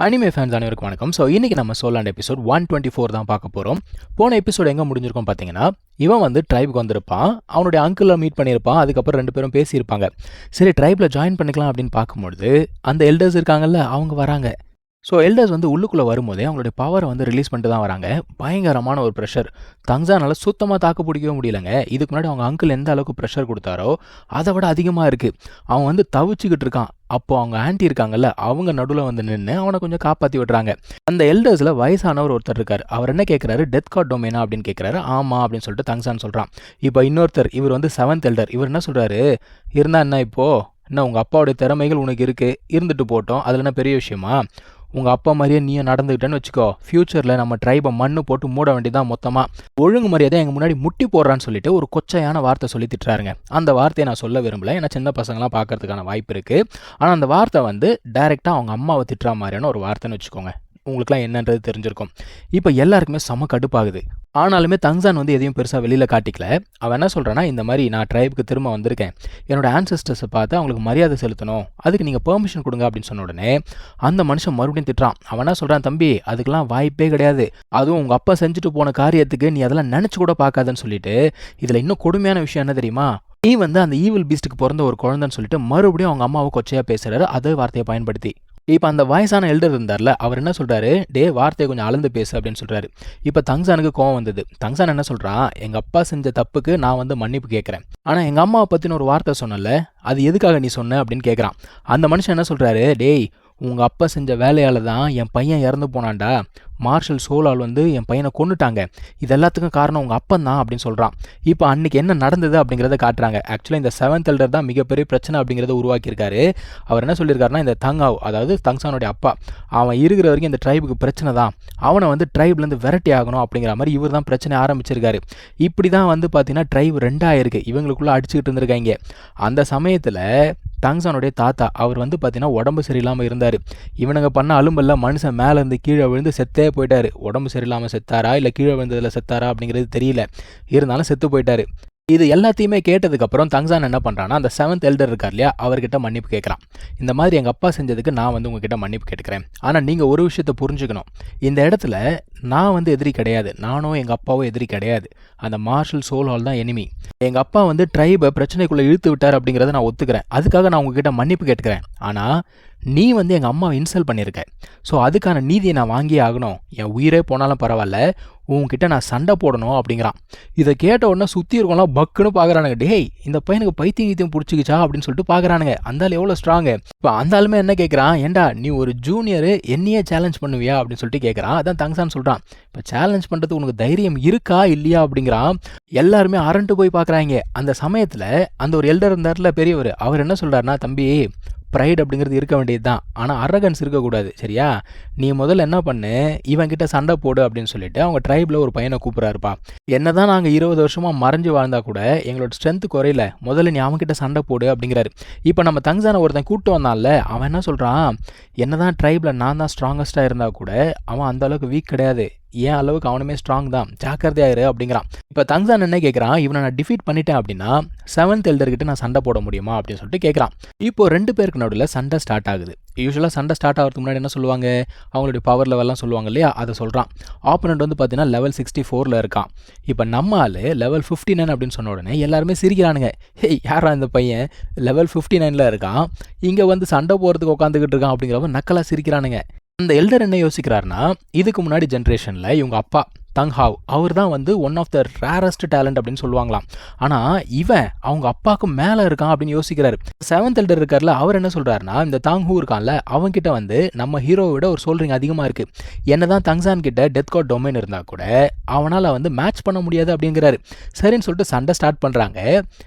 Anime fans அனைவருக்கும் வணக்கம். So இன்றைக்கி நம்ம சோலாண்ட் எபிசோட் 124 தான் பார்க்க போகிறோம். போன எபிசோட் எங்கே முடிஞ்சிருக்கோம் பார்த்தீங்கன்னா, இவன் வந்து ட்ரைபுக்கு வந்திருப்பான், அவனுடைய அங்கிளை மீட் பண்ணியிருப்பான், அதுக்கப்புறம் 2 பேரும் பேசியிருப்பாங்க. சரி ட்ரைபில் ஜாயின் பண்ணிக்கலாம் அப்படின்னு பார்க்கும்பொழுது அந்த எல்டர்ஸ் இருக்காங்கல்ல அவங்க வராங்க. ஸோ எல்டர்ஸ் வந்து உள்ளுக்குள்ளே வரும்போதே அவங்களுடைய பவரை வந்து ரிலீஸ் பண்ணிட்டு தான் வராங்க. பயங்கரமான ஒரு ப்ரெஷர். தங்ஸானால் சுத்தமாக தாக்கு பிடிக்கவே முடியலைங்க. இதுக்கு முன்னாடி அவங்க அங்கிள் எந்த அளவுக்கு ப்ரெஷர் கொடுத்தாரோ அதை விட அதிகமாக இருக்குது. அவன் வந்து தவிச்சுக்கிட்டு இருக்கான். அப்போது அவங்க ஆன்ட்டி இருக்காங்கல்ல அவங்க நடுவில் வந்து நின்று அவனை கொஞ்சம் காப்பாற்றி விடுறாங்க. அந்த எல்டர்ஸில் வயசானவர் ஒருத்தர் இருக்கார். அவர் என்ன கேட்குறாரு, டெத் கார்ட் டொமைனா அப்படின்னு கேட்குறாரு. ஆமாம் அப்படின்னு சொல்லிட்டு தங்ஸான் சொல்கிறான். இப்போ இன்னொருத்தர், இவர் வந்து 7th எல்டர். இவர் என்ன சொல்கிறாரு, இருந்தால் என்ன இப்போது என்ன உங்கள் அப்பாவுடைய திறமைகள் உனக்கு இருக்குது, இருந்துட்டு போட்டோம், அதில் என்ன பெரிய விஷயமா, உங்கள் அப்பா மாதிரியே நீயும் நடந்துக்கிட்டேன்னு வச்சுக்கோ, ஃப்யூச்சரில் நம்ம ட்ரைபை மண்ணு போட்டு மூட வேண்டியதான் மொத்தமாக, ஒழுங்கு மரியாதை எங்கள் முன்னாடி முட்டி போடுறான்னு சொல்லிட்டு ஒரு கொச்சையான வார்த்தை சொல்லி திட்டுறாருங்க. அந்த வார்த்தையை நான் சொல்ல விரும்பல, ஏன்னா சின்ன பசங்களாம் பார்க்கறதுக்கான வாய்ப்பு இருக்குது. ஆனால் அந்த வார்த்தை வந்து டைரெக்டாக அவங்க அம்மாவை திட்டுற மாதிரியான ஒரு வார்த்தைன்னு வச்சுக்கோங்க. உங்களுக்குலாம் என்னன்றது தெரிஞ்சிருக்கும். இப்போ எல்லாருக்குமே செம கடுப்பாகுது. ஆனாலுமே தங்ஸான் வந்து எதையும் பெருசாக வெளியில் காட்டிக்கல. அவன் என்ன சொல்கிறான்னா, இந்த மாதிரி நான் ட்ரைபுக்கு திரும்ப வந்திருக்கேன், என்னோடய ஆன்சஸ்டர்ஸை பார்த்து அவங்களுக்கு மரியாதை செலுத்தணும், அதுக்கு நீங்கள் பெர்மிஷன் கொடுங்க அப்படின்னு சொன்ன உடனே அந்த மனுஷன் மறுபடியும் திட்டுறான். அவன் என்ன சொல்கிறான், தம்பி அதுக்கெல்லாம் வாய்ப்பே கிடையாது, அதுவும் உங்கள் அப்பா செஞ்சுட்டு போன காரியத்துக்கு நீ அதெல்லாம் நினச்சி கூட பார்க்காதன்னு சொல்லிட்டு, இதில் இன்னும் கொடுமையான விஷயம் என்ன தெரியுமா, நீ வந்து அந்த ஈவில் பீஸ்ட்டுக்கு பிறந்த ஒரு குழந்தைன்னு சொல்லிட்டு மறுபடியும் அவங்க அம்மாவை கொச்சையாக பேசுகிறாரு அதே வார்த்தையை பயன்படுத்தி. இப்போ அந்த வயசான எல்டர் இருந்தார்ல அவர் என்ன சொல்கிறாரு, டே வார்த்தையை கொஞ்சம் அளந்து பேசு அப்படின்னு சொல்கிறாரு. இப்போ தங்ஸானுக்கு கோவம் வந்தது. தங்ஸான் என்ன சொல்கிறான், எங்கள் அப்பா செஞ்ச தப்புக்கு நான் வந்து மன்னிப்பு கேட்குறேன், ஆனால் எங்கள் அம்மாவை பற்றின ஒரு வார்த்தை சொன்னல, அது எதுக்காக நீ சொன்ன அப்படின்னு கேட்குறான். அந்த மனுஷன் என்ன சொல்கிறாரு, டேய் உங்கள் அப்பா செஞ்ச வேலையால் தான் என் பையன் இறந்து போனான்டா, மார்ஷல் சோலால் வந்து என் பையனை கொண்டுட்டாங்க, இது எல்லாத்துக்கும் காரணம் உங்கள் அப்பன் தான் அப்படின்னு சொல்கிறான். இப்போ அன்றைக்கி என்ன நடந்தது அப்படிங்கிறத காட்டுறாங்க. ஆக்சுவலாக இந்த 7th எல்டர் தான் மிகப்பெரிய பிரச்சனை அப்படிங்கிறத உருவாக்கியிருக்காரு. அவர் என்ன சொல்லியிருக்காருன்னா, இந்த தங்காவ் அதாவது தங்ஸானுடைய அப்பா, அவன் இருக்கிற வரைக்கும் இந்த ட்ரைபுக்கு பிரச்சனை தான், அவனை வந்து ட்ரைப்லேருந்து விரட்டி ஆகணும் அப்படிங்கிற மாதிரி இவர் தான் பிரச்சனை ஆரம்பிச்சிருக்காரு. இப்படி தான் வந்து பார்த்தீங்கன்னா ட்ரைப் 2 இருக்கு, இவங்களுக்குள்ளே அடிச்சுக்கிட்டு இருந்திருக்காங்க. அந்த சமயத்தில் தங்ஸானுடைய தாத்தா அவர் வந்து பார்த்தீங்கன்னா உடம்பு சரியில்லாமல் இருந்தார். இவனுங்க பண்ண அலும்பெல்லாம் மனுஷன் மேலே இருந்து கீழே விழுந்து செத்தே போயிட்டார். உடம்பு சரியில்லாமல் செத்தாரா இல்லை கீழே விழுந்ததில் செத்தாரா அப்படிங்கிறது தெரியல, இருந்தாலும் செத்து போயிட்டார். இது எல்லாத்தையுமே கேட்டதுக்கப்புறம் தங்ஸான் என்ன பண்ணுறான்னா, அந்த 7th எல்டர் இருக்கார் இல்லையா அவர்கிட்ட மன்னிப்பு கேட்குறான். இந்த மாதிரி எங்கள் அப்பா செஞ்சதுக்கு நான் வந்து உங்ககிட்ட மன்னிப்பு கேட்குறேன், ஆனால் நீங்கள் ஒரு விஷயத்தை புரிஞ்சுக்கணும், இந்த இடத்துல நான் வந்து எதிரி கிடையாது, நானும் எங்கள் அப்பாவும் எதிரி கிடையாது, அந்த மார்ஷல் சோலால் தான் எனிமி. எங்கள் அப்பா வந்து ட்ரைபை பிரச்சனைக்குள்ளே இழுத்து விட்டார் அப்படிங்கிறத நான் ஒத்துக்கிறேன், அதுக்காக நான் உங்ககிட்ட மன்னிப்பு கேட்குறேன். ஆனால் நீ வந்து எங்கள் அம்மாவை இன்சல்ட் பண்ணியிருக்க, ஸோ அதுக்கான நீதியை நான் வாங்கியே ஆகணும், என் உயிரே போனாலும் பரவாயில்ல, உங்ககிட்ட நான் சண்டை போடணும் அப்படிங்கிறான். இதை கேட்ட உடனே சுற்றி இருக்கவங்களாம் பக்குன்னு பார்க்குறானுங்க, டேய் இந்த பையனுக்கு பைத்தியம் பிடிச்சிக்கிச்சா அப்படின்னு சொல்லிட்டு பார்க்குறானுங்க. அந்த ஆள் எவ்வளோ ஸ்ட்ராங்கு. இப்போ அந்த ஆளுமே என்ன கேட்குறான், ஏண்டா நீ ஒரு ஜூனியரு என்னையே சேலஞ்ச் பண்ணுவியா அப்படின்னு சொல்லிட்டு கேட்குறான். அதான் தங்ஸான் சொல்கிறான், இப்போ சேலஞ்ச் பண்ணுறது உனக்கு தைரியம் இருக்கா இல்லையா அப்படிங்கிறான். எல்லாருமே அரண்டு போய் பார்க்குறாங்க. அந்த சமயத்தில் அந்த ஒரு எல்டர் இருந்தார்ல பெரியவர், அவர் என்ன சொல்கிறாருன்னா, தம்பி ப்ரைட் அப்படிங்கிறது இருக்க வேண்டியது தான், ஆனால் அரகன்ஸ் இருக்கக்கூடாது, சரியா, நீ முதல்ல என்ன பண்ணு, இவன்கிட்ட சண்டை போடு அப்படின்னு சொல்லிட்டு அவங்க ட்ரைபில் ஒரு பையனை கூப்பிட்றாருப்பா. என்ன தான் நாங்கள் 20 வருஷமாக மறைஞ்சு வாழ்ந்தா கூட எங்களோட ஸ்ட்ரென்த்து குறையில, முதல்ல நீ அவன்கிட்ட சண்டை போடு அப்படிங்கிறாரு. இப்போ நம்ம தங்ஸான ஒருத்தன் கூப்பிட்டு வந்தான்ல அவன் என்ன சொல்கிறான், என்ன தான் ட்ரைபில் நான் தான் ஸ்ட்ராங்கஸ்ட்டாக இருந்தால் கூட அவன் அந்த அளவுக்கு வீக் கிடையாது, ஏன் அளவுக்கு அவனுமே ஸ்ட்ராங் தான், ஜாக்கிரதையாயிரு அப்படிங்கிறான். இப்போ தங்ஸான் என்ன கேட்குறான், இவனை நான் டிஃபீட் பண்ணிட்டேன் அப்படின்னா 7th எல்டர்கிட்ட நான் சண்டை போட முடியுமா அப்படின்னு சொல்லிட்டு கேட்குறான். இப்போ 2 பேருக்கு நடுவில் சண்டை ஸ்டார்ட் ஆகுது. யூஸ்வலாக சண்டை ஸ்டார்ட் ஆகிறதுக்கு முன்னாடி என்ன சொல்லுவாங்க, அவங்களுடைய பவர் லெவல்லாம் சொல்லுவாங்க இல்லையா, அதை சொல்கிறான். ஆப்போனண்ட் வந்து பார்த்தீங்கன்னா லெவல் 64 இருக்கான். இப்போ நம்ம ஆள் லெவல் 59 அப்படின்னு சொன்ன உடனே எல்லாருமே சிரிக்கிறானுங்க, ஹே யாரா இந்த பையன் லெவல் 59 இருக்கான், இங்கே வந்து சண்டை போகிறதுக்கு உட்காந்துக்கிட்டு இருக்கான் அப்படிங்கிறப்ப நக்கலாக சிரிக்கிறானுங்க. அந்த எல்டர் என்ன யோசிக்கிறாருன்னா, இதுக்கு முன்னாடி ஜென்ரேஷனில் இவங்க அப்பா தங்ஹாவ் அவர் தான் வந்து one of the rarest talent அப்படின்னு சொல்லுவாங்களாம், ஆனால் இவன் அவங்க அப்பாவுக்கு மேலே இருக்கான் அப்படின்னு யோசிக்கிறாரு. 7th எல்டர் இருக்கார்ல அவர் என்ன சொல்கிறாருன்னா, இந்த தாங்ஹூ இருக்கான்ல அவன்கிட்ட வந்து நம்ம ஹீரோவை விட ஒரு சோல்ரிங் அதிகமாக இருக்குது, என்ன தான் தங்ஸான் கிட்ட டெத் கார்ட் டொமைன் இருந்தால் கூட அவனால் வந்து மேட்ச் பண்ண முடியாது அப்படிங்கிறாரு. சரின்னு சொல்லிட்டு சண்டை ஸ்டார்ட் பண்ணுறாங்க.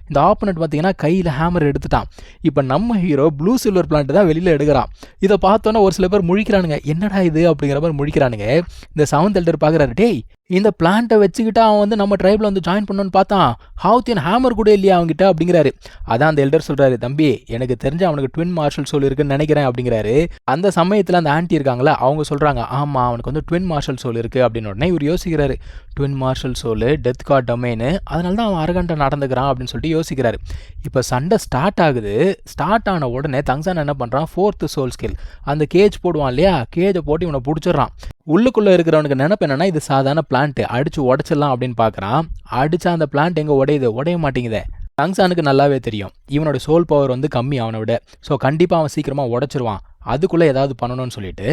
இந்த ஆப்போனட் பார்த்தீங்கன்னா கையில் ஹேமர் எடுத்துட்டான். இப்போ நம்ம ஹீரோ ப்ளூ சில்வர் பிளான்ட் தான் வெளியில் எடுக்கிறான். இதை பார்த்தோன்னா ஒரு சில பேர் முழிக்கிறானுங்க, என்னடா இது அப்படிங்கிற மாதிரி முழிக்கிறானுங்க. இந்த 7th எல்டர் பார்க்குறாரு, டேய் இந்த பிளான்ட்டை வச்சுக்கிட்டு அவன் வந்து நம்ம ட்ரைபில் வந்து ஜாயின் பண்ணணும்னு பார்த்தான். ஹவுத்தியன் ஹேமர் கூட இல்லையா அவங்ககிட்ட அப்படிங்கிறாரு. அதான் அந்த எல்டர் சொல்கிறாரு, தம்பி எனக்கு தெரிஞ்ச அவனுக்கு ட்வின் மார்ஷல் சோல் இருக்குன்னு நினைக்கிறேன் அப்படிங்கிறாரு. அந்த சமயத்தில் அந்த ஆன்ட்டி இருக்காங்களா அவங்க சொல்கிறாங்க, ஆமாம் அவனுக்கு வந்து ட்வின் மார்ஷல் சோல் இருக்குது அப்படின்னு. உடனே இவர் யோசிக்கிறாரு, twin martial soul death card டொமைனு, அதனால தான் அவன் அரகண்டை நடந்துக்கிறான் அப்படின்னு சொல்லிட்டு யோசிக்கிறாரு. இப்போ சண்டை ஸ்டார்ட் ஆகுது. ஸ்டார்ட் ஆன உடனே தங்சான் என்ன பண்ணுறான், 4th சோல் ஸ்கில் அந்த கேஜ் போடுவான் இல்லையா, கேஜை போட்டு இவனை பிடிச்சிட்றான். உள்ளுக்குள்ளே இருக்கிறவனுக்கு நினைப்பு என்னன்னா இது சாதாரண பிளான்ட்டு, அடித்து உடச்சிடலாம் அப்படின்னு பார்க்குறான். அடித்தா அந்த பிளான்ட் எங்கே உடைய மாட்டேங்குதே. தங்சானுக்கு நல்லாவே தெரியும் இவனோட சோல் பவர் வந்து கம்மி அவனை விட. ஸோ கண்டிப்பாக அவன் சீக்கிரமாக உடச்சிருவான், அதுக்குள்ளே ஏதாவது பண்ணணும்னு சொல்லிட்டு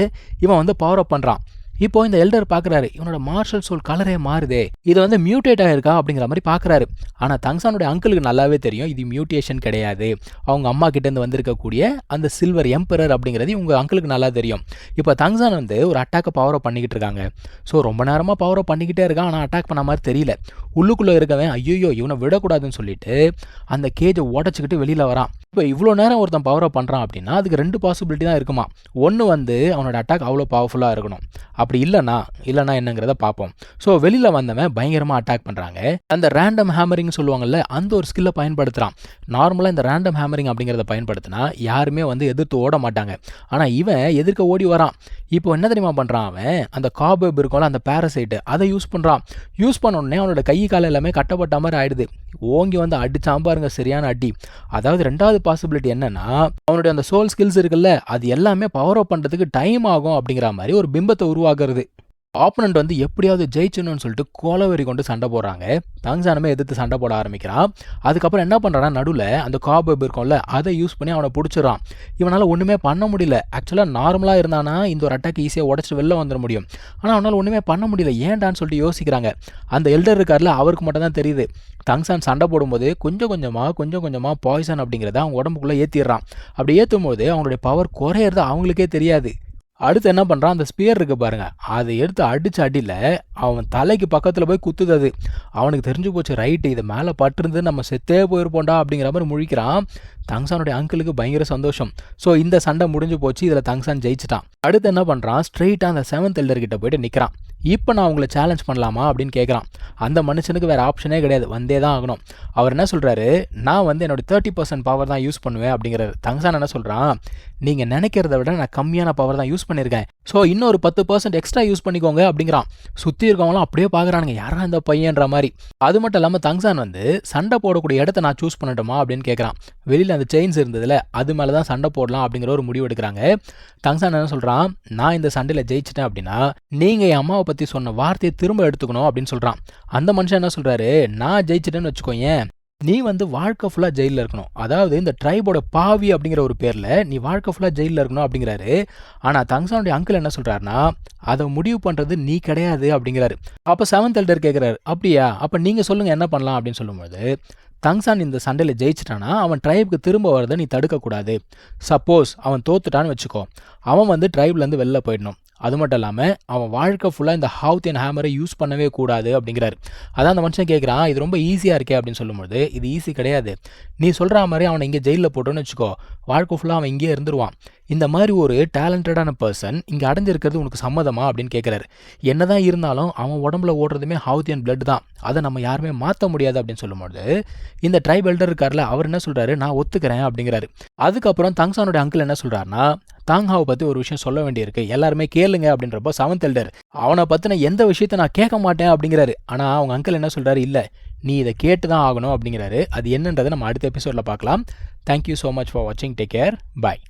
இவன் வந்து பவர் அப் பண்ணுறான். இப்போ இந்த எல்டர் பார்க்குறாரு, இவனோட மார்ஷல் சோல் கலரே மாறுதே, இது வந்து மியூட்டேட் ஆகிருக்கா அப்படிங்கிற மாதிரி பார்க்குறாரு. ஆனால் தங்சானுடைய அங்கிளுக்கு நல்லாவே தெரியும் இது மியூட்டேஷன் கிடையாது, அவங்க அம்மா கிட்டேருந்து வந்திருக்கக்கூடிய அந்த சில்வர் எம்பரர் அப்படிங்கிறது இவங்க அங்கிளுக்கு நல்லா தெரியும். இப்போ தங்சான் வந்து ஒரு அட்டாக்கை பவர் அப் பண்ணிக்கிட்டு இருக்காங்க. ஸோ ரொம்ப நேரமாக பவர் அப் பண்ணிக்கிட்டே இருக்கான், ஆனால் அட்டாக் பண்ண மாதிரி தெரியல. உள்ளுக்குள்ளே இருக்கவன் ஐயோ இவனை விடக்கூடாதுன்னு சொல்லிட்டு அந்த கேஜை உடச்சிக்கிட்டு வெளியில் வரான். இப்போ இவ்வளோ நேரம் ஒருத்தன் பவர் அப் பண்ணுறான் அப்படின்னா அதுக்கு 2 பாசிபிலிட்டி தான் இருக்குமா. ஒன்று வந்து அவனோட அட்டாக் அவ்வளோ பவர்ஃபுல்லாக இருக்கணும், அப்படி இல்லைனா என்னங்கிறத பார்ப்போம். ஸோ வெளியில் வந்தவன் பயங்கரமாக அட்டாக் பண்ணுறாங்க. அந்த ரேண்டம் ஹேமரிங் சொல்லுவாங்கல்ல, அந்த ஒரு ஸ்கில்லை பயன்படுத்துகிறான். நார்மலாக இந்த ரேண்டம் ஹேமரிங் அப்படிங்கிறத பயன்படுத்தினா யாருமே வந்து எதிர்த்து ஓட மாட்டாங்க. ஆனால் இவன் எதிர்க்க ஓடி வரான். இப்போ என்ன தெரியுமா பண்ணுறான், அவன் அந்த காபப் இருக்கும்ல அந்த பேரசைட்டு அதை யூஸ் பண்ணுறான். யூஸ் பண்ண உடனே அவனோட கை கால் எல்லாமே கட்டப்பட்ட மாதிரி ஆயிடுது. ஓங்கி வந்து அடிச்சான் பாருங்க, சரியான அடி. அதாவது 2வது பாசிபிலிட்டி என்னன்னா, அவனுடைய அந்த சோல் ஸ்கில்ஸ் இருக்குல்ல அது எல்லாமே பவர் அப் பண்ணுறதுக்கு டைம் ஆகும் அப்படிங்கிற மாதிரி ஒரு பிம்பத்தை உருவாக்குறது. ஆப்பனண்ட் வந்து எப்படியாவது ஜெயிச்சணும்னு சொல்லிட்டு கோலவெறி கொண்டு சண்டை போடுறாங்க. தங்சானுமே எதிர்த்து சண்டை போட ஆரம்பிக்கிறான். அதுக்கப்புறம் என்ன பண்ணுறான்னா, நடுவில் அந்த காபப் இருக்கும்ல அதை யூஸ் பண்ணி அவனை பிடிச்சிடறான். இவனால் ஒன்றுமே பண்ண முடியல. ஆக்சுவலாக நார்மலாக இருந்தானா இந்த ஒரு அட்டாக் ஈஸியாக உடச்சிட்டு வெளில வந்துட முடியும். ஆனால் அவனால் ஒன்றுமே பண்ண முடியல, ஏன்டான்னு சொல்லிட்டு யோசிக்கிறாங்க. அந்த எல்டர் இருக்கார்ல அவருக்கு மட்டும் தான் தெரியுது, தங்சான் சண்டை போடும்போது கொஞ்சம் கொஞ்சமாக பாய்சன் அப்படிங்கிறத அவங்க உடம்புக்குள்ளே ஏற்றிடுறான். அப்படி ஏற்றும் போது அவங்களுடைய பவர் குறையிறது அவங்களுக்கே தெரியாது. அடுத்து என்ன பண்ணுறான், அந்த ஸ்பியர் இருக்கு பாருங்க, அதை எடுத்து அடிச்ச அடியில் அவன் தலைக்கு பக்கத்தில் போய் குத்துது. அது அவனுக்கு தெரிஞ்சு போச்சு, ரைட்டு இது மேலே பட்டிருந்து நம்ம செத்தே போயிருப்போண்டா அப்படிங்கிற மாதிரி முழிக்கிறான். தங்சானுடைய அங்கிளுக்கு பயங்கர சந்தோஷம். ஸோ இந்த சண்டை முடிஞ்சு போச்சு, இதில் தங்சான் ஜெயிச்சிட்டான். அடுத்து என்ன பண்ணுறான், ஸ்ட்ரெயிட்டாக அந்த 7th எல்டர் கிட்ட போயிட்டு நிற்கிறான். இப்போ நான் உங்களை சேலஞ்ச் பண்ணலாமா அப்படின்னு கேட்குறான். அந்த மனுஷனுக்கு வேறு ஆப்ஷனே கிடையாது, வந்தே தான் ஆகணும். அவர் என்ன சொல்கிறாரு, நான் வந்து என்னோட 30% பவர் தான் யூஸ் பண்ணுவேன் அப்படிங்கிறாரு. தங்சான் என்ன சொல்கிறான், நீங்கள் நினைக்கிறத விட நான் கம்மியான பவர் தான் யூஸ் பண்ணியிருக்கேன், ஸோ இன்னொரு 10% எக்ஸ்ட்ரா யூஸ் பண்ணிக்கோங்க அப்படிங்கிறான். சுற்றி இருக்கவங்களாம் அப்படியே பார்க்குறானுங்க, யாரா இந்த பையன்ற மாதிரி. அது மட்டும் இல்லாமல் தங்சான் வந்து சண்டை போடக்கூடிய இடத்த நான் சூஸ் பண்ணட்டுமா அப்படின்னு கேட்குறான். வெளியில் அந்த செயின்ஸ் இருந்ததில்ல அது மேலே தான் சண்டை போடலாம் அப்படிங்கிற ஒரு முடிவு எடுக்கிறாங்க. தங்சான் என்ன சொல்கிறான், நான் இந்த சண்டையில் ஜெயிச்சிட்டேன் அப்படின்னா நீங்கள் என் அம்மாவை பற்றி சொன்ன வார்த்தையை திரும்ப எடுத்துக்கணும் அப்படின்னு சொல்கிறான். அந்த மனுஷன் என்ன சொல்கிறாரு, நான் ஜெயிச்சிட்டேன்னு வச்சுக்கோயேன், நீ வந்து வாழ்க்கை ஃபுல்லாக ஜெயிலில் இருக்கணும், அதாவது இந்த ட்ரைபோட பாவி அப்படிங்கிற ஒரு பேரில் நீ வாழ்க்கை ஃபுல்லாக ஜெயிலில் இருக்கணும் அப்படிங்கிறாரு. ஆனால் தங்சானுடைய அங்கிள் என்ன சொல்கிறாருன்னா, அதை முடிவு பண்ணுறது நீ கிடையாது அப்படிங்கிறாரு. அப்போ 7th எல்டர் கேட்குறாரு, அப்படியா, அப்போ நீங்கள் சொல்லுங்கள் என்ன பண்ணலாம் அப்படின்னு சொல்லும்போது, தங்சான் இந்த சண்டையில் ஜெயிச்சிட்டானா அவன் ட்ரைபுக்கு திரும்ப வரதை நீ தடுக்கக்கூடாது. சப்போஸ் அவன் தோத்துட்டான்னு வச்சுக்கோ, அவன் வந்து ட்ரைப்லேருந்து வெளில போயிடணும். அது மட்டும் இல்லாமல் அவன் வாழ்க்கை ஃபுல்லாக இந்த ஹவுத்தியன் ஹேமரை யூஸ் பண்ணவே கூடாது அப்படிங்கிறாரு. அதான் அந்த மனுஷன் கேட்குறான், இது ரொம்ப ஈஸியாக இருக்கே அப்படின்னு சொல்லும்போது, இது ஈஸி கிடையாது, நீ சொல்கிற மாதிரி அவனை இங்கே ஜெயிலில் போட்டோன்னு வச்சுக்கோ, வாழ்க்கை ஃபுல்லாக அவன் இங்கேயே இருந்துருவான். இந்த மாதிரி ஒரு டேலண்டடான பர்சன் இங்கே அடைஞ்சிருக்கிறது உனக்கு சம்மதமா அப்படின்னு கேட்குறாரு. என்னதான் இருந்தாலும் அவன் உடம்புல ஓடுறதுமே ஹவுத்தியன் பிளட் தான், அதை நம்ம யாருமே மாற்ற முடியாது அப்படின்னு சொல்லும்போது, இந்த ட்ரைப் எல்டர் இருக்கார்ல அவர் என்ன சொல்கிறாரு, நான் ஒத்துக்கிறேன் அப்படிங்கிறாரு. அதுக்கப்புறம் தங்சானுடைய அங்கிள் என்ன சொல்கிறாருன்னா, தாங்ஹாவை பற்றி ஒரு விஷயம் சொல்ல வேண்டியிருக்கு, எல்லாருமே கேளுங்க அப்படின்றப்போ 7th எல்டர் அவனை பற்றின எந்த விஷயத்தை நான் கேட்க மாட்டேன் அப்படிங்கிறாரு. ஆனால் அவங்க அங்கிள் என்ன சொல்கிறாரு, இல்லை நீ இதை கேட்டு தான் ஆகணும் அப்படிங்கிறாரு. அது என்னன்றதை நம்ம அடுத்த எபிசோடில் பார்க்கலாம். தேங்க்யூ ஸோ மச் ஃபார் வாட்சிங், டேக் கேர், பாய்.